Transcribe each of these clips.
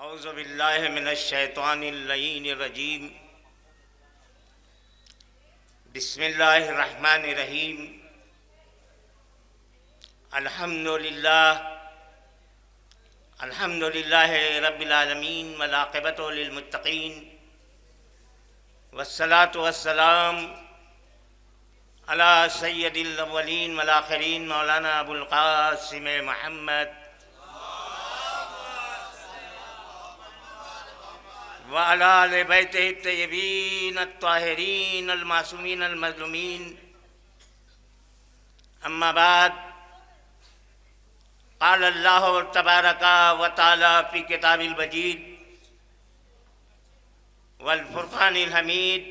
औज़ु बिल्लाहि मिनश शैतानिर रजीम। बिस्मिल्लाहिर रहमानिर रहीम। अल्हम्दुलिल्लाहि रब्बिल आलमीन वल आक़िबतु लिल मुत्तक़ीन वस्सलातु वस्सलाम अला सय्यदिल अव्वलीन वल आख़िरीन मौलाना अबुल क़ासिम मुहम्मद व अला आले बैतिहि तय्यबीन अत्ताहिरीन अल मासूमीन अल मज़लूमीन। अम्मा बाद, क़ाल अल्लाहु तबारका व तआला फ़ी किताबिल मजीद वल फ़ुरक़ानिल हमीद।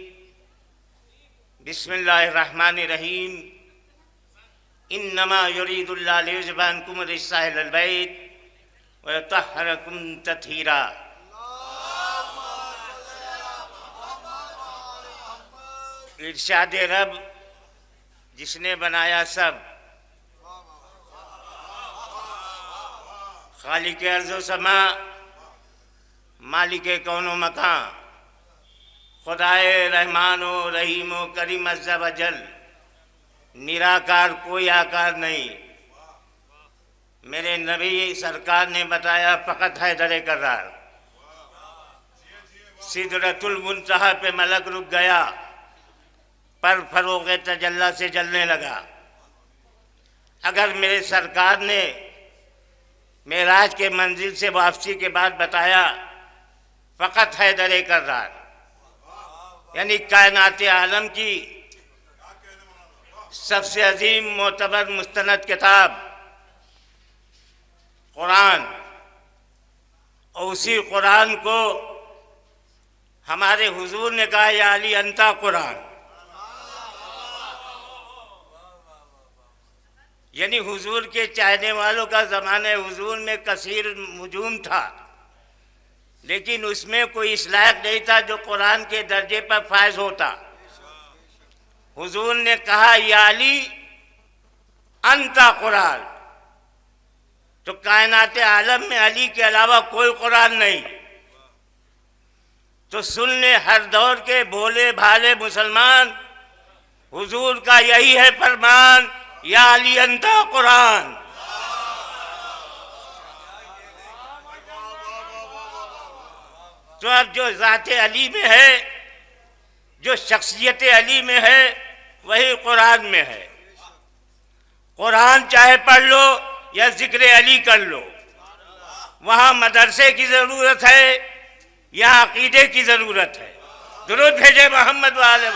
बिस्मिल्लाहिर रहमानिर रहीम। इन्नमा युरीदुल्लाहु लियुज़हिबा अन्कुम रिज्सा अहलल बैत व युतह्हिरकुम तत्हीरा। इरशाद रब, जिसने बनाया सब, खालिक अर्ज़ व समा, मालिक कौनो मकां, खुदाए रहमानो रहीमो करीम अज़्ज़ा व जल, निराकार कोई आकार नहीं। मेरे नबी सरकार ने बताया फ़कत हैदर करार। सिदरतुल मुंतहा पे मलक रुक गया, पर फरोग़ तजल्ला से जलने लगा। अगर मेरे सरकार ने मेराज के मंजिल से वापसी के बाद बताया फ़कत हैदर करार, यानी कायनात आलम की सबसे अजीम मोतबर मुस्तनद किताब कुरान, और उसी कुरान को हमारे हुजूर ने कहा, या अली अंता कुरान, यानी हुजूर के चाहने वालों का ज़माने हुजूर में कसीर हुजूम था, लेकिन उसमें कोई इस लायक नहीं था जो कुरान के दर्जे पर फायज होता। हुजूर ने कहा, या अली अंता कुरान, तो कायनात आलम में अली के अलावा कोई कुरान नहीं। तो सुन ले हर दौर के भोले भाले मुसलमान, हुजूर का यही है फरमान, या अली अंता कुरान। तो अब जो ज़ाते अली में है, जो शख्सियत अली में है, वही कुरान में है। कुरान चाहे पढ़ लो या जिक्र अली कर लो, वहाँ मदरसे की ज़रूरत है या अकीदे की ज़रूरत है। दुरूद भेजे मोहम्मद वाले।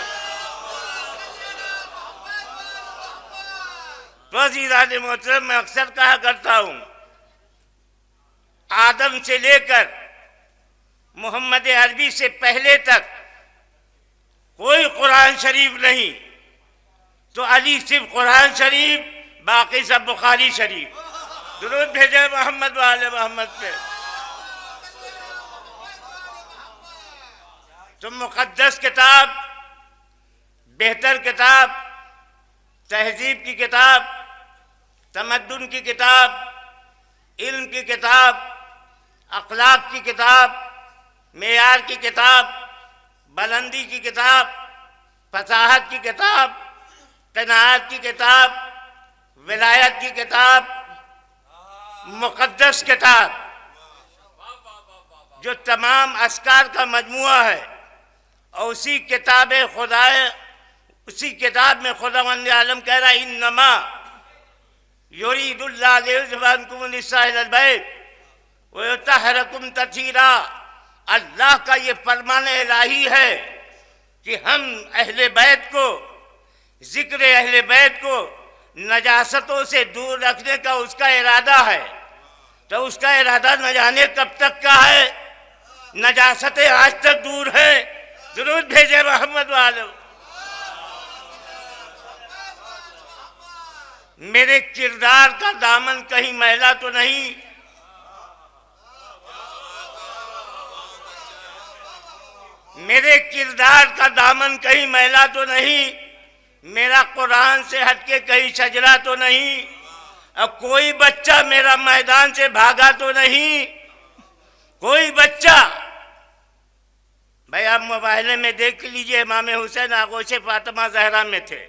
तो अज़ीज़ान मोहतरम, मैं अक्सर कहा करता हूँ, आदम से लेकर मोहम्मद अरबी से पहले तक कोई कुरान शरीफ नहीं, तो अली सिर्फ कुरान शरीफ, बाकी सब बुखारी शरीफ। दुरूद भेजे मोहम्मद वाले मोहम्मद पे। तो मुक़द्दस किताब, बेहतर किताब, तहजीब की किताब, तमद्दुन की किताब, इल्म की किताब, अखलाक की किताब, मेयार की किताब, बुलंदी की किताब, फसाहत की किताब, क़नाअत की किताब, विलायत की किताब, मुक़द्दस किताब, जो तमाम अस्कार का मजमुआ है। और उसी किताब में खुदावंद आलम कह रहा है, इन्नमा युरीदुल्लाहु लियुज़हिबा अन्कुम रिज्सा अहलल बैत व युतह्हिरकुम तत्हीरा। अल्लाह का ये फरमान इलाही है कि हम अहले बैत को, जिक्र अहले बैत को नजासतों से दूर रखने का उसका इरादा है। तो उसका इरादा न जाने कब तक का है, नजासतें आज तक दूर है। दुरूद भेजे मोहम्मद वाले। मेरे किरदार का दामन कहीं मैला तो नहीं, मेरे किरदार का दामन कहीं मैला तो नहीं, मेरा कुरान से हटके कहीं शजरा तो नहीं, अब कोई बच्चा मेरा मैदान से भागा तो नहीं, कोई बच्चा, भाई आप मोबाइल में देख लीजिए, इमाम हुसैन आगोशे फातिमा जहरा में थे।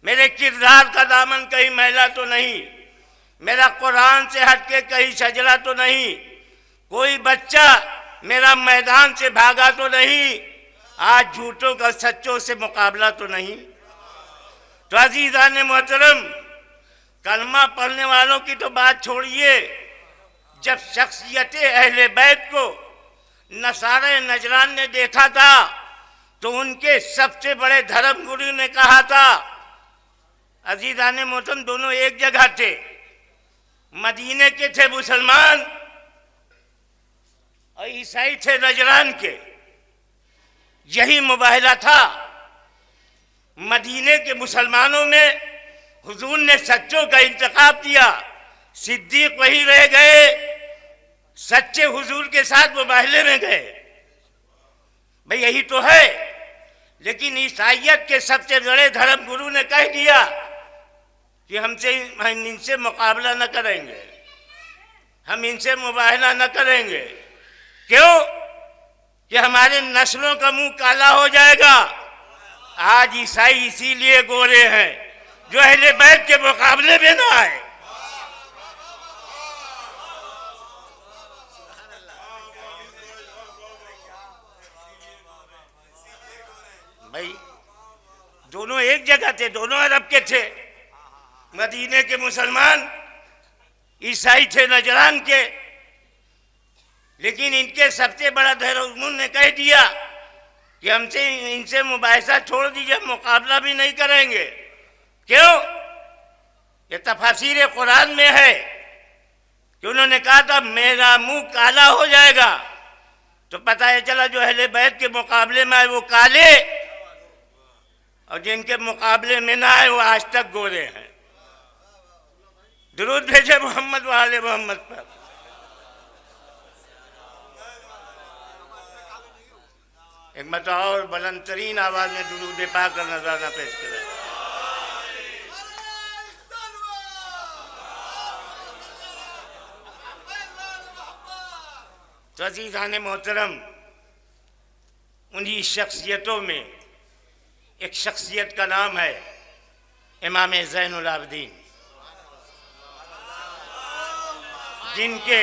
मेरे किरदार का दामन कहीं मैला तो नहीं, मेरा कुरान से हटके कहीं सजरा तो नहीं, कोई बच्चा मेरा मैदान से भागा तो नहीं, आज झूठों का सच्चों से मुकाबला तो नहीं। तो अजीज़ान मोहतरम, कलमा पढ़ने वालों की तो बात छोड़िए, जब शख्सियत अहले बैत को नसारे नजरान ने देखा था तो उनके सबसे बड़े धर्म गुरु ने कहा था, अजीज़ान मोहतरम दोनों एक जगह थे, मदीने के थे मुसलमान और ईसाई थे नजरान के। यही मुबाहिला था। मदीने के मुसलमानों में हुजूर ने सच्चों का इंतखाब किया, सिद्दीक वही रह गए, सच्चे हुजूर के साथ मुबाहिले में गए। भाई यही तो है। लेकिन ईसाइयत के सबसे बड़े धर्म गुरु ने कह दिया कि हम इनसे मुकाबला न करेंगे, हम इनसे मुबाहिला न करेंगे। क्यों? कि हमारे नस्लों का मुंह काला हो जाएगा। आज ईसाई इसीलिए गोरे हैं जो अहले बैत के मुकाबले में ना आए। भाई दोनों एक जगह थे, दोनों अरब के थे, मदीने के मुसलमान, ईसाई थे नजरान के। लेकिन इनके सबसे बड़ा धर्म ने कह दिया कि हमसे इनसे मुबाहिसा छोड़ दीजिए, मुकाबला भी नहीं करेंगे। क्यों? ये तफसीर कुरान में है कि उन्होंने कहा था मेरा मुंह काला हो जाएगा। तो पता है चला जो अहले बैत के मुकाबले में आए वो काले, और जिनके मुकाबले में ना आए वो आज तक गोरे हैं। दुरूद भेजे मोहम्मद वाले मोहम्मद पर। एक मत और बुलंद तरीन आवाज में दुरूद पाक का नजराना पेश करें। तो अज़ीज़ान मोहतरम, उन्हीं शख्सियतों में एक शख्सियत का नाम है इमाम ज़ैनुल आबिदीन, जिनके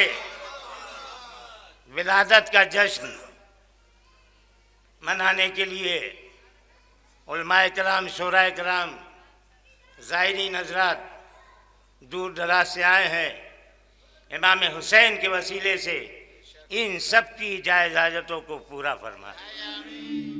विलादत का जश्न मनाने के लिए उलमाए कराम, शोराए कराम, ज़ायरीन हज़रात दूर दराज से आए हैं। इमाम हुसैन के वसीले से इन सब की जायज़ हाजतों को पूरा फरमाए।